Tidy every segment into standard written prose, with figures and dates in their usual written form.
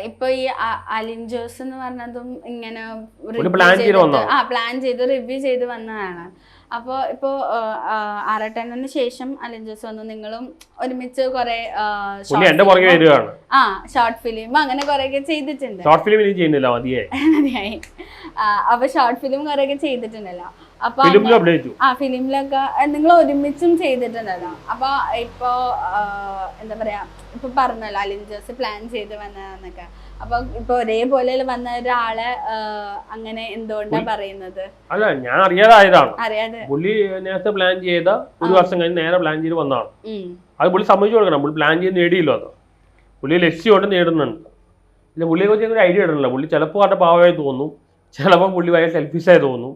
ഇപ്പൊ ഈ അലിൻ ജോസ് എന്ന് പറഞ്ഞതും ഇങ്ങനെ പ്ലാൻ ചെയ്ത് റിവ്യൂ ചെയ്ത് വന്നതാണ്. അപ്പോൾ ഇപ്പോൾ ആറട്ടണ്ണന് ശേഷം അലിൻ ജോസ് വന്നു, നിങ്ങളും ഒരുമിച്ച് കുറെ ഷോർട്ട് ഫിലിം അങ്ങനെ കുറെയൊക്കെ ചെയ്തിട്ടുണ്ട്. മതിയായി. അപ്പൊ ഷോർട്ട് ഫിലിം കുറെയൊക്കെ ചെയ്തിട്ടുണ്ടല്ലോ. അപ്പൊ ഫിലിമിലൊക്കെ നിങ്ങൾ ഒരുമിച്ചും ചെയ്തിട്ടുണ്ടല്ലോ. അപ്പൊ ഇപ്പൊ എന്താ പറയാ, ഇപ്പൊ പറഞ്ഞല്ലോ അലിൻ ജോസ് പ്ലാൻ ചെയ്ത് വന്നതെന്നൊക്കെ. അപ്പൊ ഇപ്പൊ ഒരേപോലെ വന്ന ഒരാളെ അങ്ങനെ എന്തുകൊണ്ടാ പറയുന്നത്? അല്ല, ഞാൻ അറിയാതായതാണ്. പുള്ളി നേരത്തെ പ്ലാൻ ചെയ്ത ഒരു വർഷം കഴിഞ്ഞ് നേരെ പ്ലാൻ ചെയ്ത് വന്നതാണ്. അത് പുള്ളി സമ്മതിച്ചു കൊടുക്കണം. പുള്ളി പ്ലാൻ ചെയ്ത് നേടിയില്ലോ. അത് പുള്ളി ലക്ഷ്യം കൊണ്ട് നേടുന്നുണ്ട്. ഇല്ല, പുള്ളിയെ കുറിച്ച് ഒരു ഐഡിയ ഇടണല്ലോ. പുള്ളി ചിലപ്പോൾ അവരുടെ പാവമായി തോന്നും, ചിലപ്പോൾ പുള്ളി ഭയങ്കര സെൽഫിഷായി തോന്നും.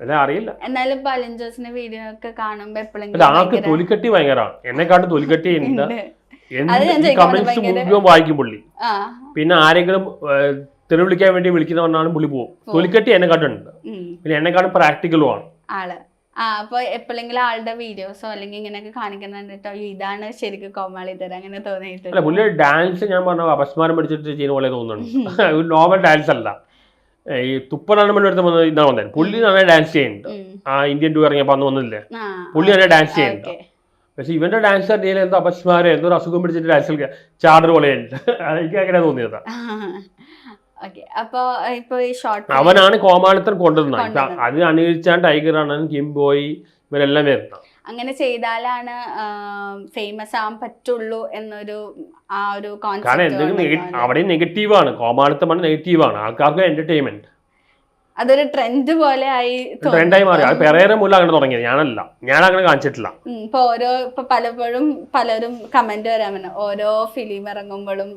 അല്ല, അറിയില്ല. എന്നാലും അലിൻ ജോസിന്റെ വീഡിയോ ഒക്കെ കാണുമ്പോ ആൾക്ക് തൊലിക്കട്ടി ഭയങ്കരമാണ്. എന്നെക്കാട്ടും തൊലിക്കട്ടി ഉണ്ട്. കമന്റ്സ് മുഴുവൻ വായിക്കും പുള്ളി. പിന്നെ ആരെങ്കിലും തെറി വിളിക്കാൻ വേണ്ടി വിളിക്കുന്നവനാണ് പുള്ളി പോകും. തൊലിക്കട്ടി എന്നെക്കാട്ടുണ്ട്. പിന്നെ എന്നെക്കാട്ടും പ്രാക്ടിക്കലുമാണ് ആള്. അപ്പൊ എപ്പോഴെങ്കിലും ആളുടെ വീഡിയോസോ അല്ലെങ്കിൽ ഇങ്ങനെയൊക്കെ കാണിക്കുന്നുണ്ടോ ഇതാണ് ശരിക്കും കോമാളി തരം അങ്ങനെ തോന്നിയിട്ടില്ല? അല്ല, പുള്ളി ഡാൻസ് ഞാൻ പറഞ്ഞ അപസ്മാരം പഠിച്ചിട്ട് ചെയ്യുന്ന പോലെ തോന്നുന്നുണ്ട്. ഒരു നോർമൽ ഡാൻസ് അല്ല. ഈ തുപ്പലാണ് എടുത്ത് വന്നത് ഇതാണ് വന്നത്. പുള്ളി നന്നായി ഡാൻസ് ചെയ്യുന്നുണ്ട്. ആ ഇന്ത്യൻ ടൂർ ഇറങ്ങിയപ്പോ അന്ന് വന്നില്ലേ, പുള്ളി നന്നായി ഡാൻസ് ചെയ്യുന്നുണ്ട്. പക്ഷെ ഇവന്റെ ഡാൻസ് കണ്ടിയിൽ എന്തോ അപസ്മാരം, എന്തോ അസുഖം പിടിച്ചിട്ട് ഡാൻസ് കളിക്കുക ചാടർ പോലെയുണ്ട്. എനിക്ക് അങ്ങനെ തോന്നിയതാ. അവനാണ് കോമാളിത്തം കൊണ്ടുവന്നത്. അത് അനുകരിച്ചാൻ ടൈഗർ അണ്ണൻ, കിംബോയ് ഇവരെല്ലാം വരുന്നത്. അങ്ങനെ ചെയ്താലാണ് ഫേമസ് ആവാൻ പറ്റുള്ളൂ എന്നൊരു ആ ഒരു കോൺസെപ്റ്റ്. അവിടെ നെഗറ്റീവാണ്, കോമാളിത്തമാണ് നെഗറ്റീവാണ്. ആൾക്കാർക്ക് എന്റർടൈൻമെന്റ് അതൊരു ട്രെൻഡ് പോലെ ആയി, ട്രെൻഡായി മാറി. അത് പെരേര മൂലം അങ്ങനെ തുടങ്ങിയത്. ഞാൻ അങ്ങനെ കാണിച്ചിട്ടില്ല. ഇപ്പൊ പലപ്പോഴും പലരും കമന്റ് വരാൻ ഓരോ ഫിലിം ഇറങ്ങുമ്പോഴും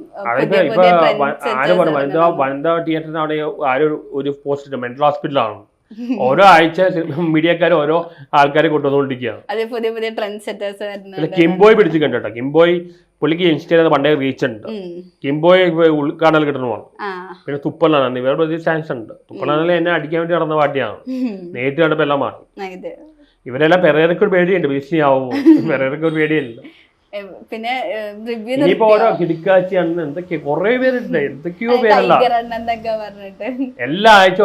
വനിതാ തിയേറ്ററിന് അവിടെ ഒരു പോസ്റ്റ് മെന്റൽ ഹോസ്പിറ്റലാണ്. ഓരോ ആഴ്ച മീഡിയക്കാരും ഓരോ ആൾക്കാരെ കൊണ്ടുവന്നുകൊണ്ടിരിക്കുകയാണ്. പുതിയ പുതിയ ട്രെൻഡ് സെറ്റേഴ്സ്. കിംബോയ് പിടിച്ചിട്ടുണ്ട് കേട്ടോ. കിംബോയ് പുള്ളിക്ക് ഇൻസ്റ്റയിൽ പണ്ടേ റീച്ച് ഉണ്ട്. കിംബോയ് ഉദ്ഘാടനം കിട്ടണമാണ്. പിന്നെ തുപ്പലാണ് ഇവരുടെ ഒരു ചാൻസ് ഉണ്ട്. തുപ്പലാണെങ്കിലും എന്നെ അടിക്കാൻ വേണ്ടി നടന്ന പാർട്ടിയാണ്. നേരിട്ട് കണ്ടപ്പോ എല്ലാം മാറി. ഇവരെല്ലാം പെരേരക്ക് ഒരു പേടിയുണ്ട്. ഭീഷണിയാവുമോ? പെരേരക്ക് ഒരു പേടിയില്ല. പിന്നെ ഇനിയിപ്പോ ഓരോ കിടക്കാച്ചിയാണ് എന്തൊക്കെയോ കുറെ പേരുണ്ട്. എന്തൊക്കെയോ പേരല്ല. എല്ലാ ആഴ്ച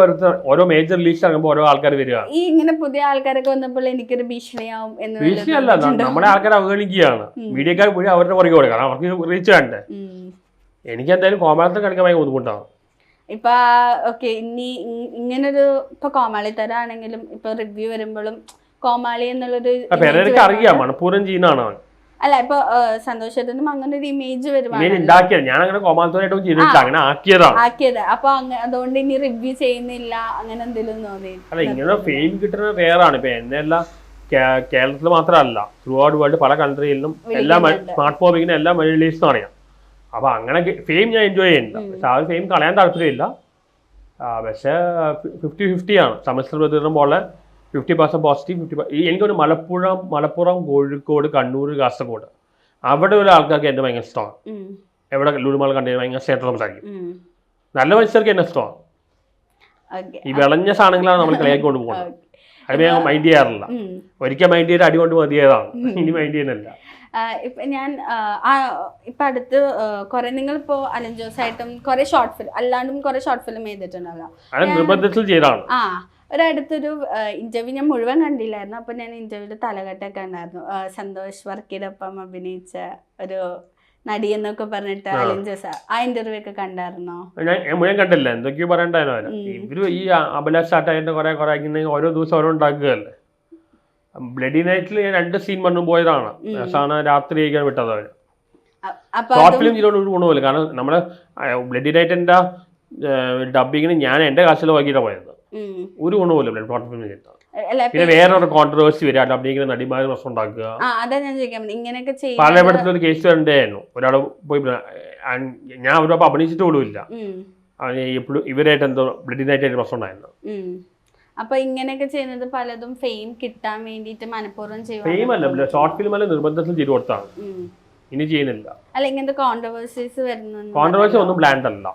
ഓരോ മേജർ റിലീസ് ആകുമ്പോ ഓരോ ആൾക്കാർ വരിക. ഈ ഇങ്ങനെ പുതിയ ആൾക്കാരൊക്കെ വന്നപ്പോൾ എനിക്കൊരു ഭീഷണിയാവും എന്ന്. ഭീഷണിയല്ല, നമ്മുടെ ആൾക്കാർ അവഗണിക്കുകയാണ്. മീഡിയക്കാർ പോയി അവരുടെ പുറകെ കൊടുക്കണം. അവർക്ക് റീച്ച് വേണ്ടേ. എനിക്ക് എന്തായാലും കോമാളിത്തരം കളിക്കാൻ ഭയങ്കര ബുദ്ധിമുട്ടാണ്. ഇപ്പൊ ഓക്കെ, ഇനി ഇങ്ങനൊരു ഇപ്പൊ കോമാളി തരാണെങ്കിലും ഇപ്പൊ റിവ്യൂ വരുമ്പോഴും കോമാളി എന്നുള്ളൊരു അറിയാം. മണപ്പൂരം ചെയ്യുന്നതാണ് അവൻ. അല്ല, ഇപ്പൊ സന്തോഷത്തിനും അങ്ങനെ ഒരു ഇമേജ് ആക്കിയത്. അപ്പൊ അതുകൊണ്ട് ഇനി റിവ്യൂ ചെയ്യുന്നില്ല അങ്ങനെ എന്തെങ്കിലും തോന്നി? അല്ല, ഇങ്ങനെ ഫെയിം കിട്ടുന്ന റെയറാണ്. ഇപ്പൊ എന്നെല്ലാം കേരളത്തിൽ മാത്രമല്ല, ത്രൂ ഔട്ട് വേൾഡ് പല കൺട്രിയിലും എല്ലാ സ്മാർട്ട് ഫോമിങ്ങിനും എല്ലാ റിലീസും അറിയാം. അപ്പൊ അങ്ങനെ ഫെയിം ഞാൻ എൻജോയ് ചെയ്യുന്നുണ്ട്. പക്ഷെ ആ ഫെയിം കളയാൻ താല്പര്യമില്ല. പക്ഷെ 50-50 ആണ്. സമ്മിശ്ര പ്രതികരണം പോലെ 50% പോസിറ്റീവ്, 50%. എനിക്കൊരു മലപ്പുറം, കോഴിക്കോട്, കണ്ണൂർ, കാസർഗോഡ് അവിടെ ഒരു ആൾക്കാർക്ക് എന്നെ ഭയങ്കര ഇഷ്ടമാണ്. എവിടെ ലുലുമാൾ കണ്ടു ഭയങ്കര ഇഷ്ടമായിട്ട് സംസാരിക്കും. നല്ല മനുഷ്യർക്ക് എന്നെ ഇഷ്ടമാണ്. ഈ വിളഞ്ഞ സാധനങ്ങളാണ് നമ്മൾ കളിയാക്കി കൊണ്ട് പോകുന്നത്. അത് ഞാൻ മൈൻഡ് ചെയ്യാറില്ല. ഒരിക്കൽ മൈൻഡ് ചെയ്ത് അടി കൊണ്ട് മതിയതാണ്. ഇനി മൈൻഡ് ചെയ്യുന്നില്ല. ഇപ്പൊ ഞാൻ ഇപ്പൊ അടുത്ത് കുറെ നിങ്ങളിപ്പോ അലിൻ ജോസ് ആയിട്ടും കുറെ ഷോർട്ട് ഫിലിം അല്ലാണ്ടും കുറെ ഷോർട്ട് ഫിലിം ചെയ്തിട്ടുണ്ടല്ലോ. ഒരടുത്തൊരു ഇന്റർവ്യൂ ഞാൻ മുഴുവൻ കണ്ടില്ലായിരുന്നു. അപ്പൊ ഞാൻ ഇന്റർവ്യൂല് തലകെട്ടൊക്കെ ഉണ്ടായിരുന്നു. സന്തോഷ് വർക്കിനൊപ്പം അഭിനയിച്ച ഒരു നടി എന്നൊക്കെ പറഞ്ഞിട്ട് അലിൻ ജോസ്, ആ ഇന്റർവ്യൂ ഒക്കെ കണ്ടായിരുന്നോ? ഞാൻ കണ്ടില്ല. എന്തൊക്കെയോ പറയണ്ടായിരുന്നു. ഇവര് ഈ അഭിലാഷ് ആട്ടായിട്ട് കുറെ ഓരോ ദിവസം ഓരോ ഉണ്ടാക്കുകയല്ലേ. ബ്ലഡി നൈറ്റിൽ 2 സീൻ പറഞ്ഞു പോയതാണ്. രാത്രി കഴിക്കാൻ വിട്ടത് അവര്. ഷോർട്ട് ഫിലിം ചെയ്തോണ്ട് ഒരു ഗുണമില്ല. കാരണം നമ്മുടെ ബ്ലഡി നൈറ്റിന്റെ ഡബിങ്ങിന് ഞാൻ എന്റെ കാശിൽ വാങ്ങിയിട്ടാണ് പോയത്. ഒരു ഗുണമില്ല ഷോർട്ട് ഫിലിം ചെയ്താൽ. പിന്നെ വേറൊരു കോൺട്രവേഴ്സി വരിക, ഡബിങ്ങിന് നടിമാര് പ്രശ്നം ഉണ്ടാക്കുക. പലയിടത്തും ഒരു കേസ് വരണ്ടായിരുന്നു. ഒരാൾ പോയി ഞാൻ അവരൊപ്പം അഭിനയിച്ചിട്ട് പോലും ഇല്ല. ഇവരായിട്ട് എന്തോ ബ്ലഡി നൈറ്റായിട്ട് പ്രശ്നം ഉണ്ടായിരുന്നു. അപ്പൊ ഇങ്ങനെയൊക്കെ ചെയ്യുന്നത് പലതും ഫെയിം കിട്ടാൻ വേണ്ടിട്ട് മനഃപൂർവ്വം ചെയ്യും. ഫെയിം അല്ല, ഷോർട്ട് ഫിലിം അല്ല, നിർബന്ധത്തിൽ ചെയ്തു കൊടുത്താണ്. ഇനി ചെയ്യുന്നില്ല. അല്ല, ഇങ്ങനത്തെ കോൺട്രവേഴ്സീസ് വരുന്നുണ്ട്. കോൺട്രവേഴ്സി ഒന്നും പ്ലാൻഡ് അല്ല.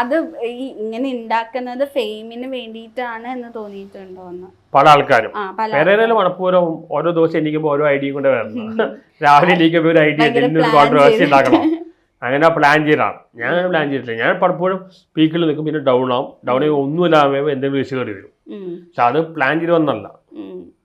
അത് ഈ ഇങ്ങനെ ഉണ്ടാക്കുന്നത് ഫെയിമിന് വേണ്ടിയിട്ടാണ് എന്ന് തോന്നിയിട്ടുണ്ടോ? പല ആൾക്കാരും മണപ്പൂരം ഓരോ ദിവസം എണീക്കുമ്പോൾ ഓരോ ഐഡിയ കൊണ്ട് വരണം. രാവിലെ എണീക്കുമ്പോൾ ഒരു ഐഡിയ കോൺട്രവേഴ്സി ഉണ്ടാക്കണം. അങ്ങനെ പ്ലാൻ ചെയ്താണ്. ഞാൻ പ്ലാൻ ചെയ്തിട്ടില്ല. ഞാൻ പലപ്പോഴും പീക്കിൽ നിൽക്കും, പിന്നെ ഡൗൺ ആവും. ഡൗൺ ആയി ഒന്നുമില്ലാതെ എന്തെങ്കിലും വിഷയം കയറി വരും. പക്ഷെ അത് പ്ലാൻ ചെയ്ത് വന്നല്ല.